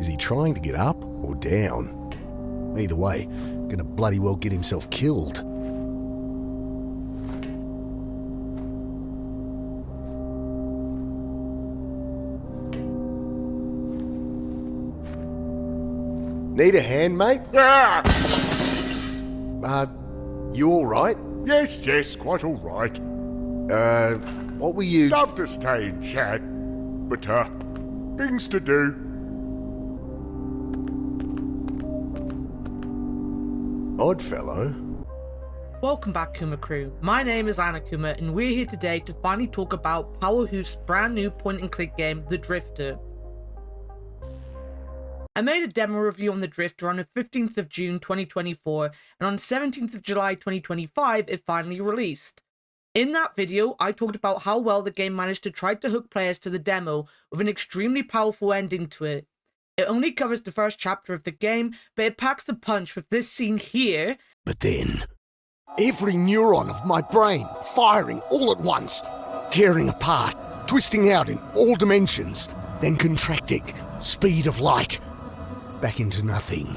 Is he trying to get up or down? Either way, gonna bloody well get himself killed. Need a hand, mate? Ah! You alright? Yes, quite all right. What were you... Love to stay and chat, but, things to do. Odd fellow. Welcome back, Kuma Crew. My name is Annakuma, and we're here today to finally talk about Powerhoof's brand new point-and-click game, The Drifter. I made a demo review on The Drifter on the 15th of June 2024, and on 17th of July 2025, it finally released. In that video, I talked about how well the game managed to try to hook players to the demo with an extremely powerful ending to it. It only covers the first chapter of the game, but it packs the punch with this scene here. But then, every neuron of my brain firing all at once, tearing apart, twisting out in all dimensions, then contracting, speed of light, back into nothing.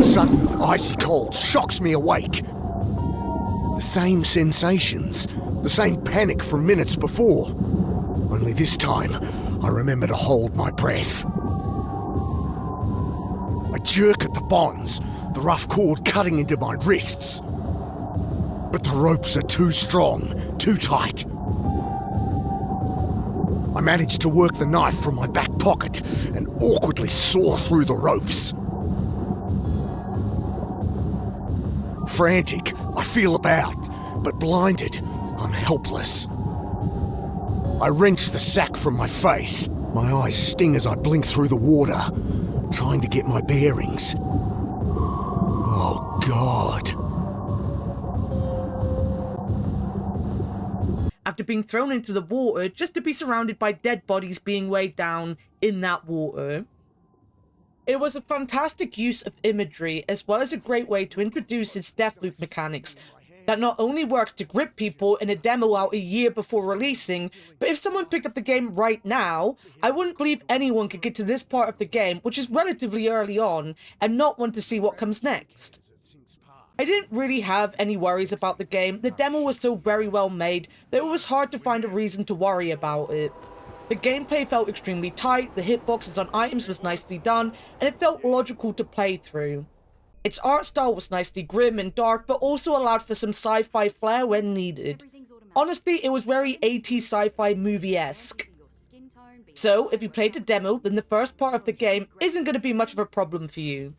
Sudden icy cold shocks me awake. The same sensations, the same panic from minutes before. Only this time, I remember to hold my breath. I jerk at the bonds, the rough cord cutting into my wrists. But the ropes are too strong, too tight. I manage to work the knife from my back pocket and awkwardly saw through the ropes. Frantic, I feel about, but blinded, I'm helpless. I wrench the sack from my face. My eyes sting as I blink through the water, trying to get my bearings. Oh, God. After being thrown into the water just to be surrounded by dead bodies being weighed down in that water. It was a fantastic use of imagery, as well as a great way to introduce its death loop mechanics, that not only works to grip people in a demo out a year before releasing, but if someone picked up the game right now, I wouldn't believe anyone could get to this part of the game, which is relatively early on, and not want to see what comes next. I didn't really have any worries about the game. The demo was so very well made that it was hard to find a reason to worry about it. The gameplay felt extremely tight, the hitboxes on items was nicely done, and it felt logical to play through. Its art style was nicely grim and dark, but also allowed for some sci-fi flair when needed. Honestly, it was very 80s sci-fi movie-esque. So, if you played the demo, then the first part of the game isn't going to be much of a problem for you.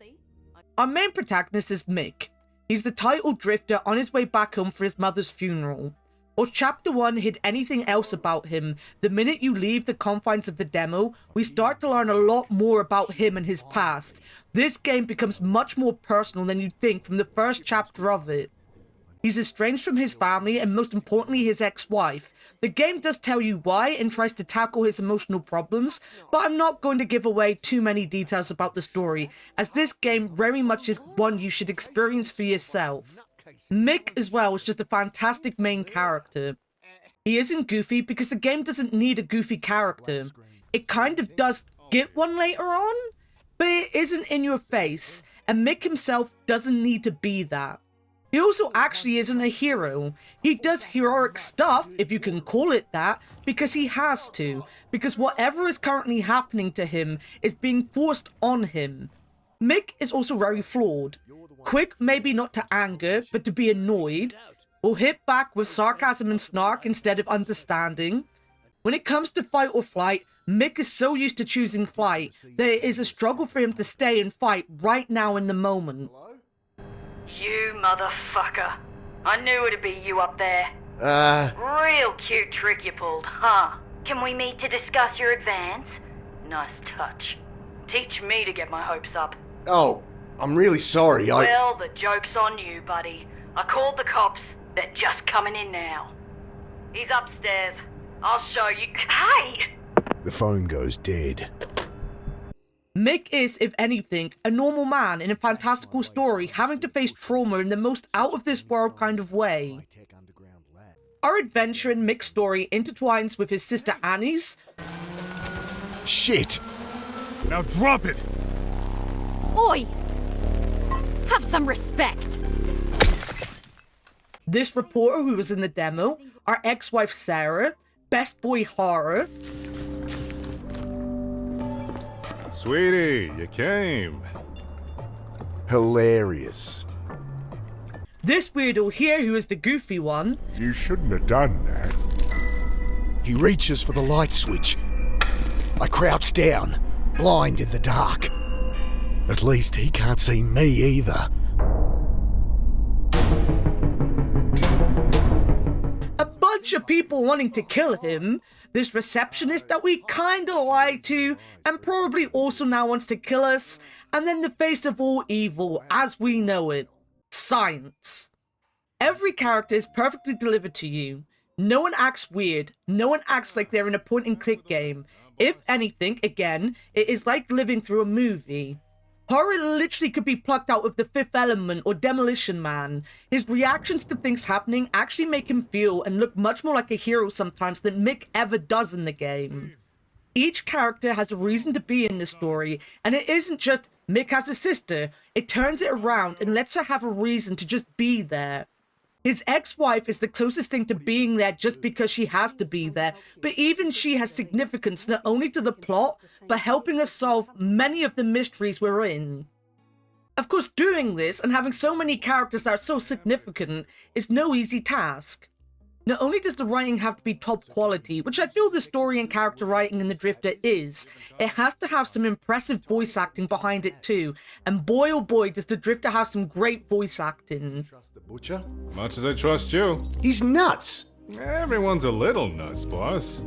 Our main protagonist is Mick. He's the titled drifter on his way back home for his mother's funeral. While Chapter 1 hid anything else about him, the minute you leave the confines of the demo, we start to learn a lot more about him and his past. This game becomes much more personal than you'd think from the first chapter of it. He's estranged from his family and most importantly his ex-wife. The game does tell you why and tries to tackle his emotional problems, but I'm not going to give away too many details about the story, as this game very much is one you should experience for yourself. Mick as well is just a fantastic main character. He isn't goofy because the game doesn't need a goofy character. It kind of does get one later on, but it isn't in your face, and Mick himself doesn't need to be that. He also actually isn't a hero. He does heroic stuff, if you can call it that, because he has to, because whatever is currently happening to him is being forced on him. Mick is also very flawed. Quick maybe not to anger, but to be annoyed. Will hit back with sarcasm and snark instead of understanding. When it comes to fight or flight, Mick is so used to choosing flight that it is a struggle for him to stay and fight right now in the moment. You motherfucker. I knew it'd be you up there. Real cute trick you pulled, huh? Can we meet to discuss your advance? Nice touch. Teach me to get my hopes up. Oh, I'm really sorry, Well, the joke's on you, buddy. I called the cops. They're just coming in now. He's upstairs. I'll show you. Hey! The phone goes dead. Mick is, if anything, a normal man in a fantastical story having to face trauma in the most out-of-this-world kind of way. Our adventure in Mick's story intertwines with his sister Annie's, Shit! Now drop it! Oi! Have some respect. This reporter who was in the demo, our ex-wife Sarah, best boy horror. Sweetie, you came. Hilarious. This weirdo here who is the goofy one. You shouldn't have done that. He reaches for the light switch. I crouch down, blind in the dark. At least he can't see me either. A bunch of people wanting to kill him. This receptionist that we kinda lied to and probably also now wants to kill us. And then the face of all evil as we know it. Science. Every character is perfectly delivered to you. No one acts weird. No one acts like they're in a point-and-click game. If anything, again, it is like living through a movie. Horror literally could be plucked out of The Fifth Element or Demolition Man. His reactions to things happening actually make him feel and look much more like a hero sometimes than Mick ever does in the game. Each character has a reason to be in this story, and it isn't just Mick has a sister. It turns it around and lets her have a reason to just be there. His ex-wife is the closest thing to being there just because she has to be there, but even she has significance not only to the plot, but helping us solve many of the mysteries we're in. Of course, doing this and having so many characters that are so significant is no easy task. Not only does the writing have to be top quality, which I feel the story and character writing in The Drifter is, it has to have some impressive voice acting behind it too, and boy oh boy does The Drifter have some great voice acting. Trust the butcher? Much as I trust you. He's nuts! Everyone's a little nuts, boss.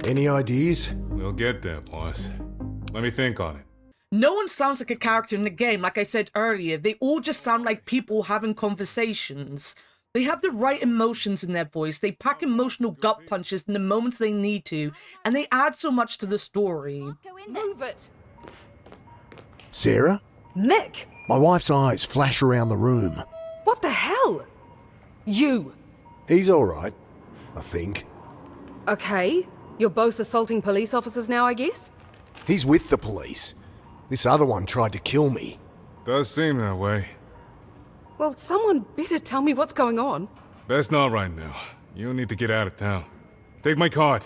Any ideas? We'll get there, boss. Let me think on it. No one sounds like a character in the game, like I said earlier. They all just sound like people having conversations. They have the right emotions in their voice, they pack emotional gut punches in the moments they need to, and they add so much to the story. Move it. Sarah? Mick, My wife's eyes flash around the room. what the hell? You. He's alright, I think. Okay, you're both assaulting police officers now, I guess? He's with the police. This other one tried to kill me. Does seem that way. Well, someone better tell me what's going on. Best not right now. You need to get out of town. Take my card.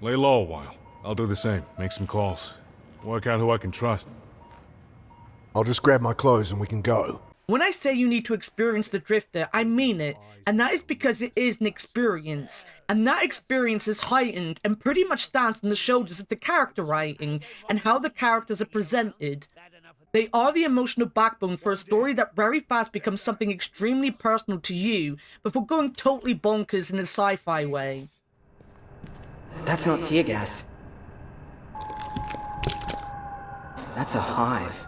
Lay low a while. I'll do the same. Make some calls. Work out who I can trust. I'll just grab my clothes and we can go. When I say you need to experience The Drifter, I mean it, and that is because it is an experience, and that experience is heightened and pretty much stands on the shoulders of the character writing and how the characters are presented. They are the emotional backbone for a story that very fast becomes something extremely personal to you before going totally bonkers in a sci-fi way. That's not tear gas. That's a hive.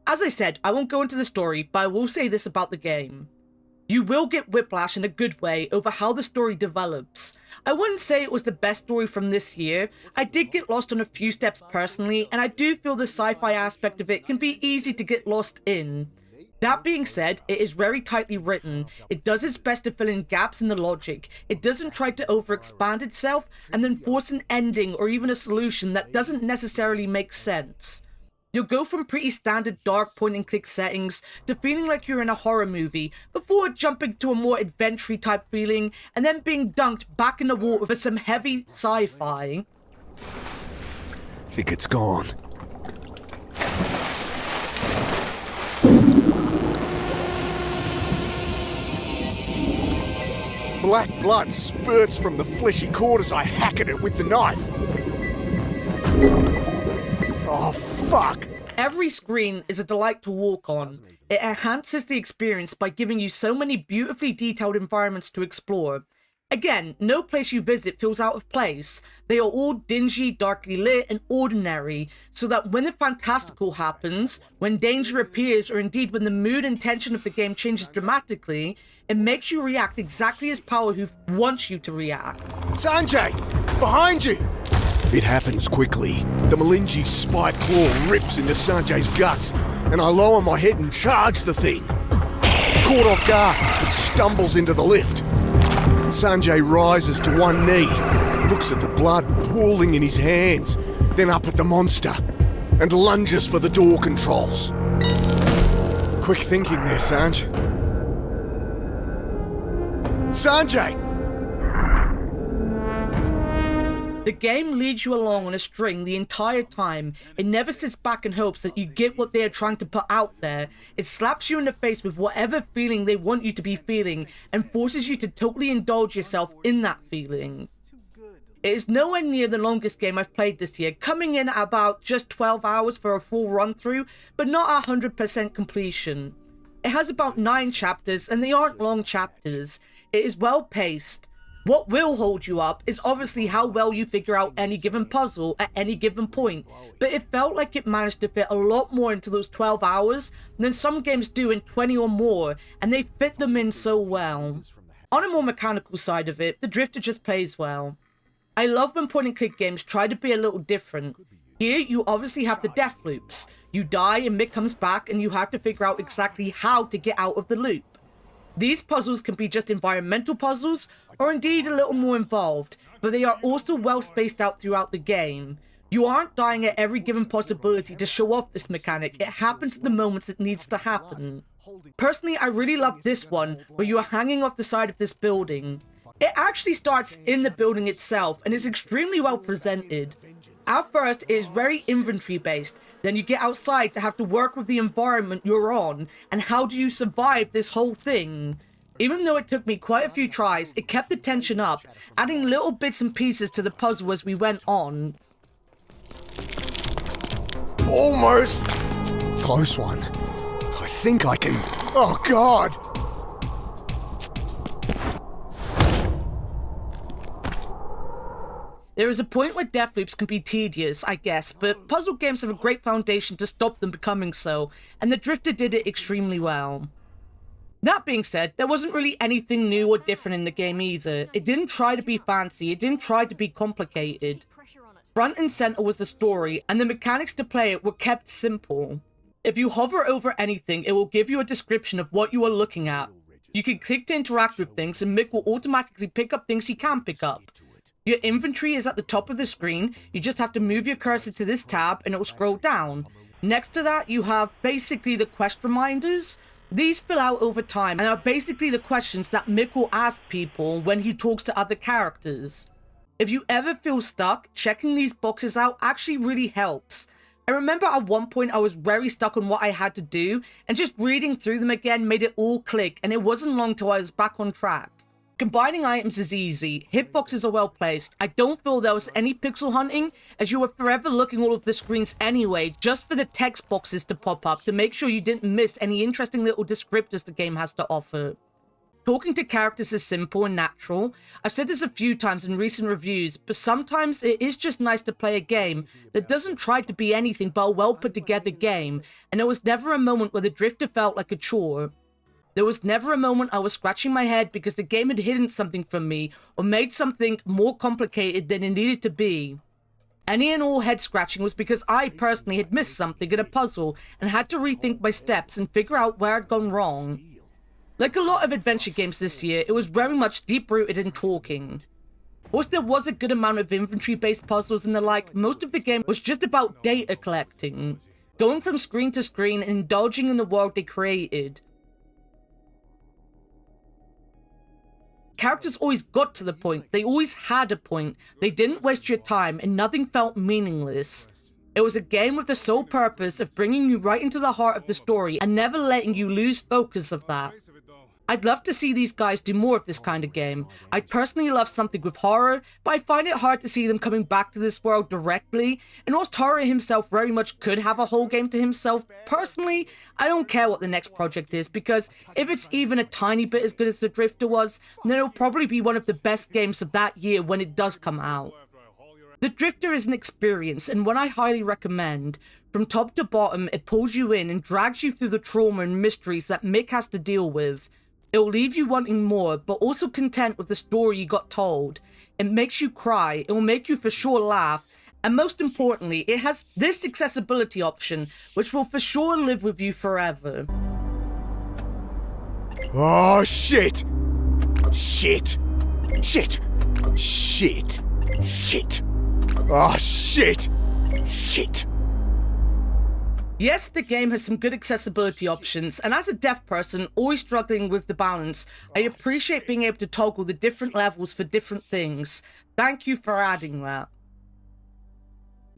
As I said, I won't go into the story, but I will say this about the game. You will get whiplash in a good way over how the story develops. I wouldn't say it was the best story from this year. I did get lost on a few steps personally, and I do feel the sci-fi aspect of it can be easy to get lost in. That being said, it is very tightly written. It does its best to fill in gaps in the logic. It doesn't try to overexpand itself and then force an ending or even a solution that doesn't necessarily make sense. You'll go from pretty standard dark point-and-click settings to feeling like you're in a horror movie, before jumping to a more adventure type feeling, and then being dunked back in the water for some heavy sci-fi. Think it's gone. Black blood spurts from the fleshy cord as I hack at it with the knife. Oh, fuck! Every screen is a delight to walk on. It enhances the experience by giving you so many beautifully detailed environments to explore. Again, no place you visit feels out of place. They are all dingy, darkly lit, and ordinary, so that when the fantastical happens, when danger appears, or indeed when the mood and tension of the game changes dramatically, it makes you react exactly as Powerhoof wants you to react. Sanjay! Behind you! It happens quickly. The Malinji's spiked claw rips into Sanjay's guts, and I lower my head and charge the thing. Caught off guard, it stumbles into the lift. Sanjay rises to one knee, looks at the blood crawling in his hands, then up at the monster, and lunges for the door controls. Quick thinking there, Sanj. Sanjay! The game leads you along on a string the entire time. It never sits back and hopes that you get what they are trying to put out there. It slaps you in the face with whatever feeling they want you to be feeling and forces you to totally indulge yourself in that feeling. It is nowhere near the longest game I've played this year, coming in at about just 12 hours for a full run through, but not 100% completion. It has about 9 chapters and they aren't long chapters. It is well paced. What will hold you up is obviously how well you figure out any given puzzle at any given point, but it felt like it managed to fit a lot more into those 12 hours than some games do in 20 or more, and they fit them in so well. On a more mechanical side of it, the Drifter just plays well. I love when point-and-click games try to be a little different. Here, you obviously have the death loops. You die and Mick comes back and you have to figure out exactly how to get out of the loop. These puzzles can be just environmental puzzles, or indeed a little more involved, but they are also well spaced out throughout the game. You aren't dying at every given possibility to show off this mechanic, it happens at the moments it needs to happen. Personally, I really love this one, where you are hanging off the side of this building. It actually starts in the building itself, and is extremely well presented. At first, it is very inventory based, then you get outside to have to work with the environment you're on, and how do you survive this whole thing? Even though it took me quite a few tries, it kept the tension up, adding little bits and pieces to the puzzle as we went on. Almost! Close one. I think I can... Oh god! There is a point where death loops can be tedious, I guess, but puzzle games have a great foundation to stop them becoming so, and the Drifter did it extremely well. That being said, there wasn't really anything new or different in the game either. It didn't try to be fancy, it didn't try to be complicated. Front and center was the story, and the mechanics to play it were kept simple. If you hover over anything, it will give you a description of what you are looking at. You can click to interact with things, and Mick will automatically pick up things he can pick up. Your inventory is at the top of the screen. You just have to move your cursor to this tab and it will scroll down. Next to that, you have basically the quest reminders. These fill out over time and are basically the questions that Mick will ask people when he talks to other characters. If you ever feel stuck, checking these boxes out actually really helps. I remember at one point I was very stuck on what I had to do, and just reading through them again made it all click, and it wasn't long till I was back on track. Combining items is easy, hitboxes are well placed. I don't feel there was any pixel hunting, as you were forever looking all of the screens anyway, just for the text boxes to pop up to make sure you didn't miss any interesting little descriptors the game has to offer. Talking to characters is simple and natural. I've said this a few times in recent reviews, but sometimes it is just nice to play a game that doesn't try to be anything but a well put together game, and there was never a moment where the Drifter felt like a chore. There was never a moment I was scratching my head because the game had hidden something from me or made something more complicated than it needed to be. Any and all head scratching was because I personally had missed something in a puzzle and had to rethink my steps and figure out where I'd gone wrong. Like a lot of adventure games this year, it was very much deep-rooted in talking. Whilst there was a good amount of inventory-based puzzles and the like, most of the game was just about data collecting, going from screen to screen and indulging in the world they created. Characters always got to the point, they always had a point, they didn't waste your time, and nothing felt meaningless. It was a game with the sole purpose of bringing you right into the heart of the story and never letting you lose focus of that. I'd love to see these guys do more of this kind of game. I personally love something with horror, but I find it hard to see them coming back to this world directly, and whilst horror himself very much could have a whole game to himself, personally, I don't care what the next project is, because if it's even a tiny bit as good as The Drifter was, then it'll probably be one of the best games of that year when it does come out. The Drifter is an experience, and one I highly recommend. From top to bottom, it pulls you in and drags you through the trauma and mysteries that Mick has to deal with. It'll leave you wanting more, but also content with the story you got told. It makes you cry, it will make you for sure laugh, and most importantly, it has this accessibility option, which will for sure live with you forever. Oh, shit! Shit! Shit! Shit! Shit! Oh, shit! Shit! Yes, the game has some good accessibility options, and as a deaf person always struggling with the balance, I appreciate being able to toggle the different levels for different things. Thank you for adding that.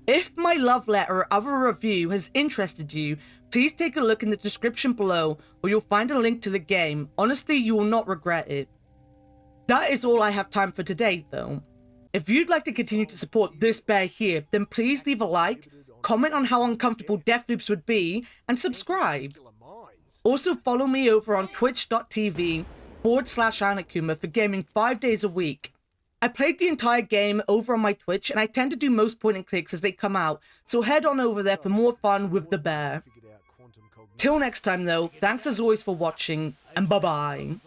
If my love letter or other review has interested you, please take a look in the description below, where you'll find a link to the game. Honestly, you will not regret it. That is all I have time for today, though. If you'd like to continue to support this bear here, then please leave a like, comment on how uncomfortable death loops would be, and subscribe. Also follow me over on twitch.tv/Annakuma for gaming 5 days a week. I played the entire game over on my Twitch, and I tend to do most point and clicks as they come out, so head on over there for more fun with the bear. Till next time though, thanks as always for watching, and bye bye.